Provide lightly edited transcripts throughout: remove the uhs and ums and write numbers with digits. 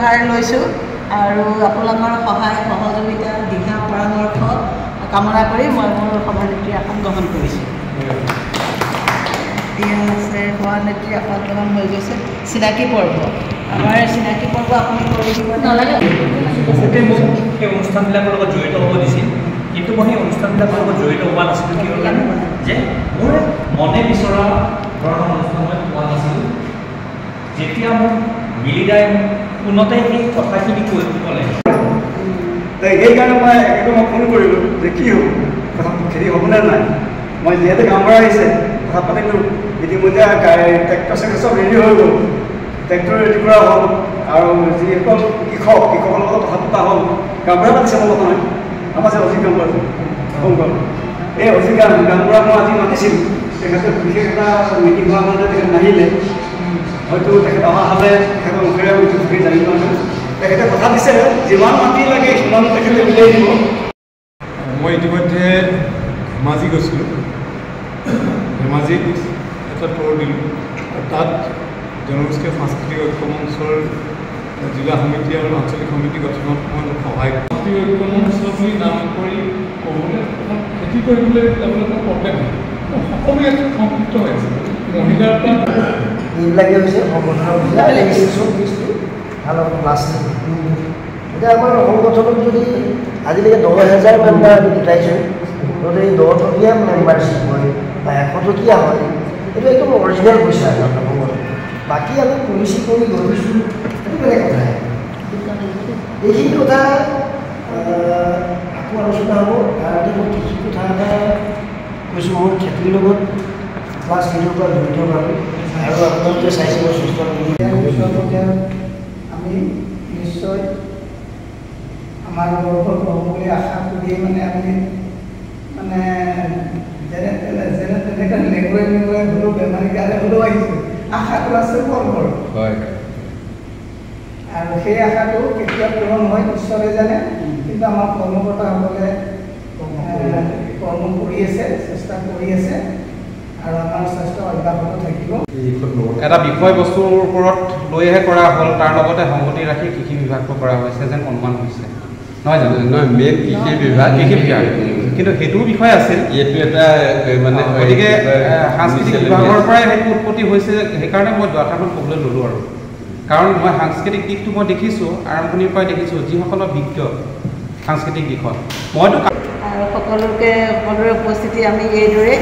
আগবঢ়াই লৈছোঁ আৰু আপোনালোকৰ সহায় সহযোগিতা দিহা পৰামৰ্শ কামনা কৰি মই মোৰ সভানেত্ৰী আসন গ্ৰহণ কৰিছোঁ। এতিয়া আছে সভানেত্ৰী আসন গ্ৰহণ হৈ গৈছে চিনাকি পৰ্ব। আমাৰ চিনাকি পৰ্ব আপুনি কৰি দিব নালাগে। বহুতে মোক সেই অনুষ্ঠানবিলাকৰ লগত জড়িত হ'ব দিছিল, কিন্তু মই সেই অনুষ্ঠানবিলাকৰ লগত জড়িত হোৱা নাছিলোঁ কিয় কাৰণে যে মোৰ মনে বিচৰা ধৰণৰ অনুষ্ঠান মই পোৱা নাছিলোঁ। যেতিয়া মোক মিলিদাই পুনতে সেই কথাখিনি কৈ ক'লে সেইকাৰণে মই মই ফোন কৰিলোঁ যে কি হ'ব কথা খেতি হ'বনে নাই। মই যিহেতু গাঁওবুঢ়া আহিছে কথা পাতিলোঁ, ইতিমধ্যে ট্ৰেক্টৰ চেক্টৰ চব ৰেডি হৈ গ'ল, ট্ৰেক্টৰ ৰেডি কৰা হ'ল আৰু যিসকল কৃষকৰ লগত কথা পতা হ'ল। গাঁওবুঢ়া পাতিছে মোৰ কথা নাই, আমাৰ যে অজিত গাঁওবুঢ়া শংকৰ এই অজিত গাঁওবুঢ়াক মই আজি মাতিছিলোঁ। তেখেতে বিশেষ এটা মিটিং হোৱাৰ কাৰণে তেখেত নাহিলে, হয়তো তেখেত অহা হ'লে তেখেতৰ মুখেৰে জানিব নহয়। তেখেতে কথা দিছে যিমান মাটি লাগে সিমান তেখেতে উলিয়াই দিব। মই ইতিমধ্যে ধেমাজি গৈছিলোঁ, ধেমাজিত এটা ট'ৰ দিলোঁ আৰু তাত জনগোষ্ঠীয় সাংস্কৃতিক ঐক্য মঞ্চৰ জিলা সমিতি আৰু আঞ্চলিক সমিতি গঠনত মই সহায় সাংস্কৃতিক ঐক্য মঞ্চ বুলি নাম কৰি ক'বলৈ খেতি কৰিবলৈ যাবলৈ এটা প্ৰব্লেম হয়। সকলো ইয়াত সংযুক্ত হৈ আছে মহিলাৰ পৰা এইবিলাকে হৈছে সংগঠনৰ ভাল ক্লাছ। এতিয়া আমাৰ সংগঠনত যদি আজিলৈকে 10,000 মেম্বাৰ আমি গোটাইছোঁ, গতিকে এই 10 টকীয়া মেম্বাৰশ্বিপ হয় বা 100 টকীয়া হয়, এইটো একদম অৰিজিনেল পইচা আমাৰ সংগঠন। বাকী আমি পলিচি কৰি গৈছোঁ, সেইটো বেলেগ কথা। এইখিনি কথা আকৌ আলোচনা হ'ব। কাৰণ মই কৃষি কথা এটা কৈছোঁ, মোৰ খেতিৰ লগত ক্লাছ 10ৰ পৰা জড়িত মানুহ আৰু আপোনালোকে চাইছে মই সুস্থ আমি নিশ্চয় আমাৰ গৰ্ব হ'ব বুলি আশা কৰিয়ে আমি যেনেকৈ লেগুৱাই হ'লেও বেমাৰী গালে হ'লেও আহিছোঁ, আশাটো আছে গৰ্বৰ। আৰু সেই আশাটো কেতিয়া পূৰণ হয় ঈশ্বৰে জানে, কিন্তু আমাৰ কৰ্মকৰ্তাসকলে কৰ্ম কৰি আছে, চেষ্টা কৰি আছে আৰু আমাৰ চেষ্টা অব্যাহত থাকিব। এটা বিষয়বস্তুৰ ওপৰত লৈহে কৰা হ'ল, তাৰ লগতে সংগতি ৰাখি কৃষি বিভাগটো কৰা হৈছে যেন অনুমান হৈছে, নহয় জানো? নহয়, মেইন কৃষি বিভাগ, কিন্তু সেইটোও বিষয় আছিল। এইটো এটা মানে গতিকে সাংস্কৃতিক বিভাগৰ পৰাই সেইটো উৎপত্তি হৈছে, সেইকাৰণে মই দুআষাৰমান ক'বলৈ ল'লোঁ আৰু। কাৰণ মই সাংস্কৃতিক দিশটো মই দেখিছোঁ, আৰম্ভণিৰ পৰাই দেখিছোঁ যিসকলৰ বিজ্ঞ সাংস্কৃতিক দিশত। মইতো আৰু সকলোৰে উপস্থিতি আমি এইদৰে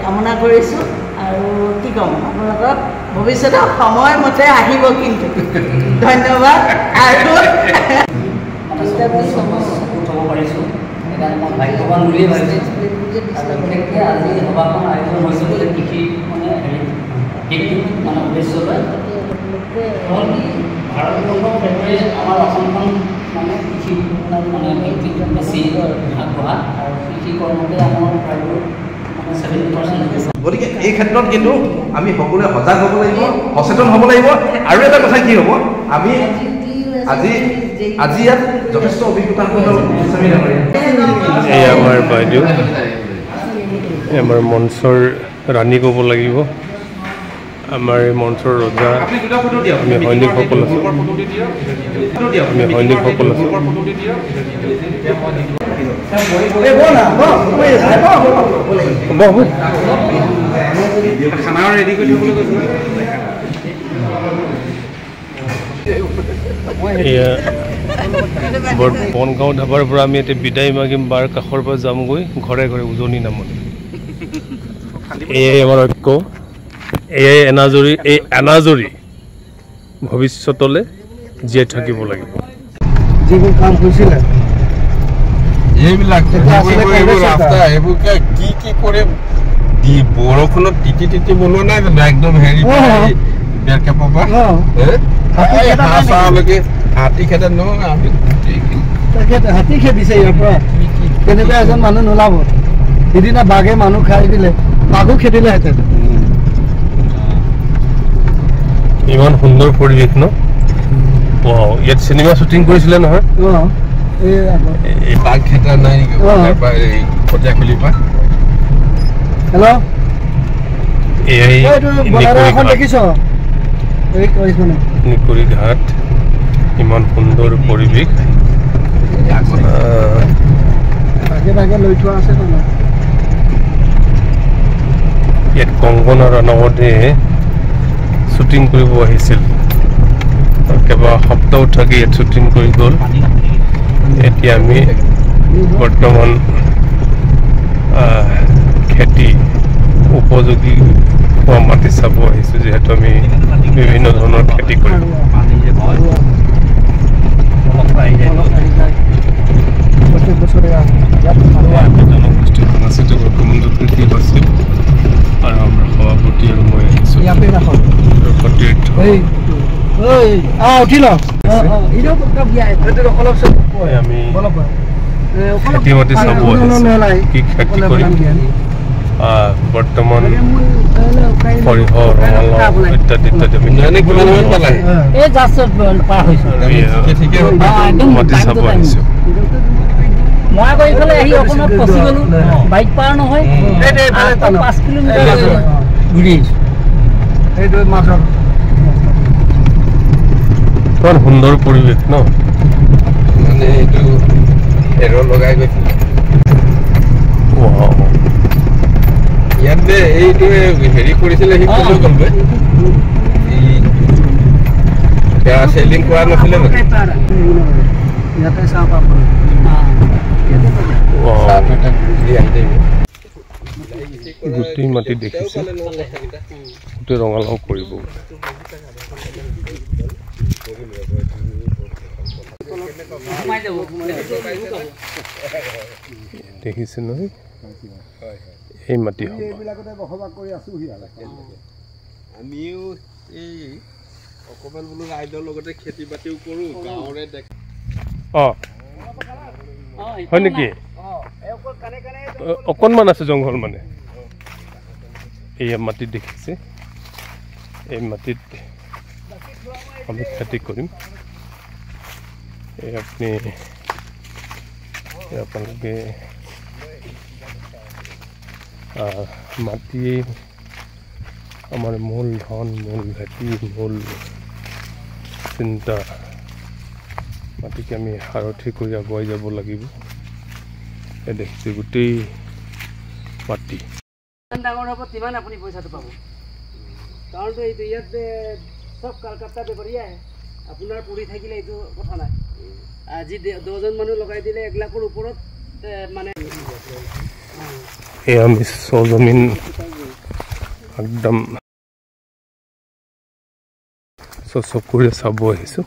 কামনা কৰিছোঁ। আৰু কি ক'ম, আপোনালোকক ভৱিষ্যতে সময়মতে আহিব কিন্তু। ধন্যবাদ। আৰু থ'ব পাৰিছোঁ, সেইকাৰণে মই ভাগ্যৱান বুলিয়েই ভাবিছোঁ। বিশেষকৈ আজি সভাখন আয়োজন হৈছে বোলে কৃষি উদ্দেশ্যলৈ ভাৰতবৰ্ষৰ ক্ষেত্ৰই আমাৰ অসমখন কৃষি ভিত্তিত বেছি আগবঢ়া আৰু কৃষি কৰ্মতে আমাৰ প্ৰায়বোৰ 70%। গতিকে এই ক্ষেত্ৰত কিন্তু আমি সকলোৱে সজাগ হ'ব লাগিব, সচেতন হ'ব লাগিব। আৰু এটা কথা কি হ'ব, আমি আজি ইয়াত যথেষ্ট অভিজ্ঞতা এই আমাৰ বাইদেউ, আমাৰ মঞ্চৰ ৰাণী ক'ব লাগিব, আমাৰ এই মঞ্চৰ ৰজা, আমি সৈনিকসকল আছোঁ, খানা ৰেডি কৰি থ'বলৈ কৈছোঁ। এয়া বনগাঁও ধাবাৰ পৰা আমি এতিয়া বিদায় মাগিম, বাৰ কাষৰ পৰা যামগৈ ঘৰে ঘৰে উজনি নামত। এয়াই আমাৰ ঐক্য, এয়াই এনাজৰী। এই এনাজৰী ভৱিষ্যতলৈ জীয়াই থাকিব লাগিব। যিবোৰ কাম হৈছিলে এইবিলাক ৰাস্তা এইবোৰকে কি কৰে, বৰষুণত তিতি বনোৱা নাই জানো, একদম হেৰি বেৰকেপৰ পৰা হাতী খেদে ন, আমি হাতী খেদিছে ইয়াৰ পৰা। তেনেকুৱা এজন মানুহ নোলাব। সিদিনা বাঘে মানুহ খাই দিলে, বাঘো খেদিলেহেঁতেন। ইমান সুন্দৰ পৰিৱেশ ন। ইয়াত চিনেমা শ্বুটিং কৰিছিলে নহয়। এই বাঘ খেদা নাই নেকি কটীয়াখুলিৰ পৰা। হেল্ল', দেখিছ নিকুৰি ঘাট। ইমান সুন্দৰ পৰিৱেশ ইয়াত কংগনা ৰাণাৱতে শ্বুটিং কৰিব আহিছিল কেইবা সপ্তাহ থাকি ইয়াত শ্বুটিং কৰি গ'ল এতিয়া আমি বৰ্তমান খেতি উপযোগী হোৱা মাটি চাব আহিছোঁ যিহেতু আমি বিভিন্ন ধৰণৰ খেতি কৰোঁ জনগোষ্ঠীৰ সাংস্কৃতিক ঐক্যমঞ্চৰ কৃষি সচিব আৰু আমাৰ সভাপতি আৰু মই আহিছোঁ আমি খেতি মাটি চাব আহিছোঁ কি খেতি কৰিম বৰ্তমান সৰিয়হ ৰঙালাও ইত্যাদি ইত্যাদি মাটি চাব আহিছোঁ মই আকৌ এইফালে আহি অকণমান ফচি গ'লো বাইক পাৰ নহয় 5 কিলোমিটাৰ ঘূৰি আহিছোঁ ইমান সুন্দৰ পৰিৱেশ ন মানে এইটো এৰ লগাই গৈছিল ইয়াতে এইটোৱে হেৰি কৰিছিলে সি ক'লৈ গ'লগৈ চেলিং কৰা নাছিলে গোটেই মাটি দেখিছে গোটেই ৰঙালাও কৰিব দেখিছে নহয় এই মাটি আমিও এই অকমান বোলো ৰাইজৰ লগতে খেতি বাতিও কৰোঁ গাঁৱৰে হয় নেকি অকণমান আছে জংঘল মানে এই মাটিত দেখিছে এই মাটিত আমি খেতি কৰিম এই আপোনালোকে মাটি আমাৰ মূল ধন মূল ভেটি মূল চিন্তা মাটিকে আমি সাৰথি কৰি আগুৱাই যাব লাগিব এই দেখিছে গোটেই মাটি ডাঙৰ হ'ব তিমান আপুনি পইচাটো পাব কাৰণটো এইটো ইয়াত চব কলকাতা বেপাৰী আহে আপোনাৰ পৰি থাকিলে এইটো কথা নাই আজি 10জন মানুহ লগাই দিলে 1 লাখৰ ওপৰত মানে এই আমি সজমিন একদম চকুৰে চাব আহিছোঁ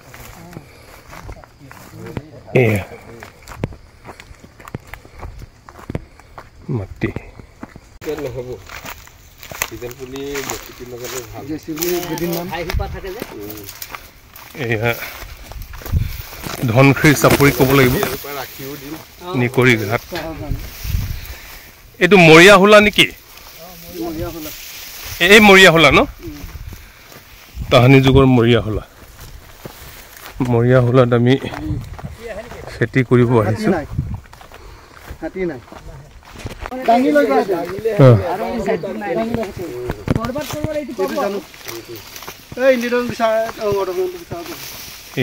এয়া মাটি নহ'ব এয়া ধনখীৰ চাপৰি ক'ব লাগিব নিকৰি ঘাট এইটো মৰিয়া হোলা নেকি এই মৰিয়া হোলা ন তাহানি যুগৰ মৰিয়া হোলাত আমি খেতি কৰিব আহিছোঁ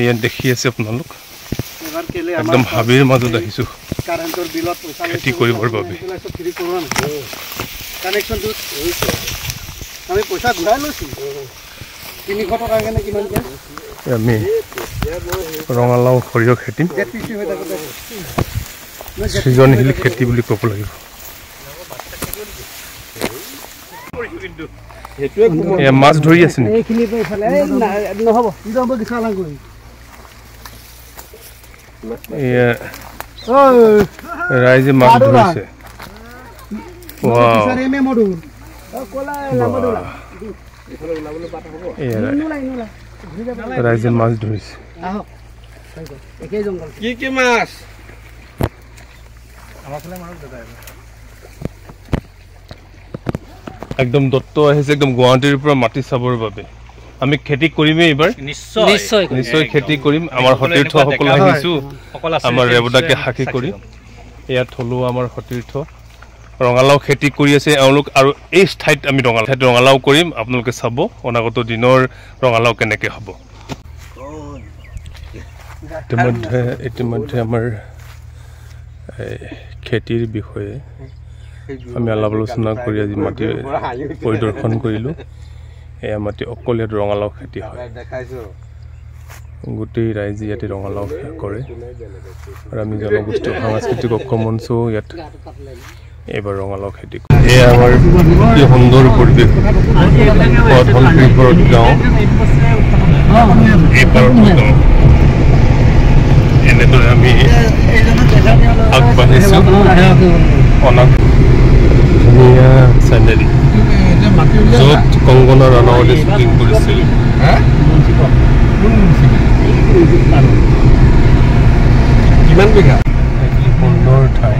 ইয়াত দেখি আছে আপোনালোক একদম হাবিৰ মাজত আহিছোঁ খেতি কৰিবৰ বাবে আমি ৰঙালাও সৰিয়হ খেতিম সৃজনশীল খেতি বুলি ক'ব লাগিব মাছ ধৰি আছে ৰাইজে মাছ ধৰিছে ৰাইজে মাছ ধৰিছে কি মাছ একদম দত্ত আহিছে একদম গুৱাহাটীৰ পৰা মাটি চাবৰ বাবে আমি খেতি কৰিমেই এইবাৰ নিশ্চয় খেতি কৰিম আমাৰ সতীৰ্থসকল আহিছোঁ আমাৰ ৰেৱতাকে সাক্ষী কৰি ইয়াত থলুৱা আমাৰ সতীৰ্থ ৰঙালাও খেতি কৰি আছে এওঁলোক আৰু এই ঠাইত আমি ৰঙালাও কৰিম আপোনালোকে চাব অনাগত দিনৰ ৰঙালাও কেনেকৈ হ'ব ইতিমধ্যে আমাৰ খেতিৰ বিষয়ে আমি আলাপ আলোচনা কৰি আজি মাটি পৰিদৰ্শন কৰিলোঁ। এয়া মাটি অকল ইয়াত ৰঙালাও খেতি হয়, গোটেই ৰাইজে ইয়াতে ৰঙালাও কৰে আৰু আমি জনগোষ্ঠী সাংস্কৃতিক ঐক্য মঞ্চও ইয়াত এইবাৰ ৰঙালাও খেতি কৰে। এয়া আমাৰ কি সুন্দৰ পৰিৱেশ, ধনশিৰি গাঁও, এই পাৰত গাঁও। এনেদৰে আমি আগবাঢ়িছোঁ। ধুনীয়া চেনেৰী য'ত কংগনা ৰাণাৱতে শ্বুটিং কৰিছিল। কিমান বিঘা? সুন্দৰ ঠাই,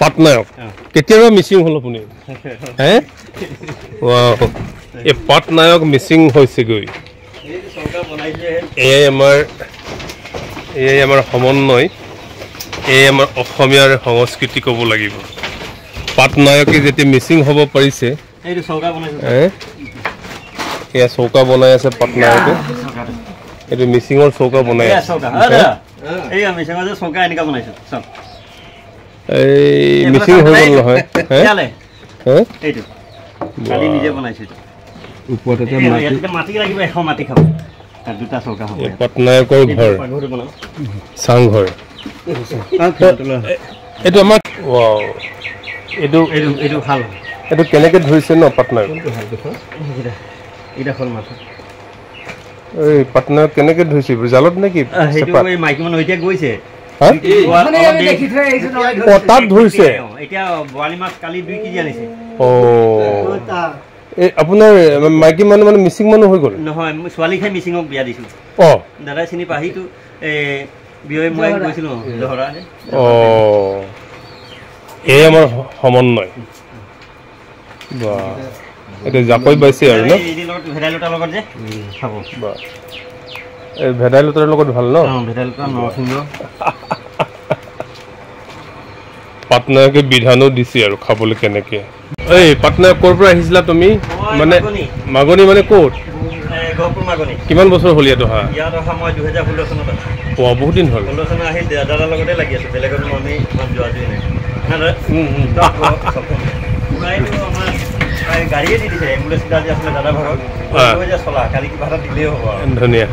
পাটনায়ক কেতিয়াবা মিচিং হ'ল আপুনি? হে এই পাটনায়ক মিচিং হৈছেগৈ। এয়াই আমাৰ সমন্বয়, এয়াই আমাৰ অসমীয়াৰ সংস্কৃতি ক'ব লাগিব। পাটনায়কে যেতিয়া মিচিং হ'ব পাৰিছে, এয়া চৌকা বনাই আছে পাটনায়কে। এইটো মিচিঙৰ চৌকা বনাই আছে। এই মিচিং হৈ গ'ল নহয়। পাটনায়কৰ ঘৰ, চাংঘৰ। এইটো আমাৰ এইটো কেনেকে ধৰিছে ন পাটনায়ক? এই পাটনায়ক কেনেকে ধৰিছে? জালত নেকি? মাইকী মানুহ এতিয়া গৈছে তাত ধৰিছে। এতিয়া বৰালি মাছ কালি 2 কেজি আনিছে। আপোনাৰ মাইকী মানুহ মানে মিচিং মানুহ হৈ গ'ল? নহয়, মই ছোৱালীকহে মিচিঙক বিয়া দিছোঁ। দাদাই চিনি পাহিটো বিয়ে মই গৈছিলোঁ জহৰা। এই আমাৰ সমন্বয়। এতিয়া জাকৈ বাইছে আৰু ন? ভেদাইলতাৰ লগত যে খাব। এই ভেদাইলতাৰ লগত ভাল ন? ভেদাইলতা, নৰসিংহ। পাটনায়কে বিধানো দিছে আৰু খাবলৈ কেনেকে। এই পাটনায়ক ক'ৰ পৰা আহিছিলা তুমি? মানে মাগনি মানে ক'ত? কিমান বছৰ হ'ল ইয়াত অহা? ইয়াত অহা মই 2016 চনত আছোঁ। বহুত দিন হ'ল। 16 চনত আহি দাদাৰ লগতে লাগি আছোঁ, বেলেগত আমি ইমান যোৱাযোৱাই নাই। আমাৰ গাড়ীয়ে দি দিছে, এম্বুলেঞ্চ যে আছিলে দাদা ভাগত চলা, কালি কিবা এটা দিলেই হ'ব। ধুনীয়া।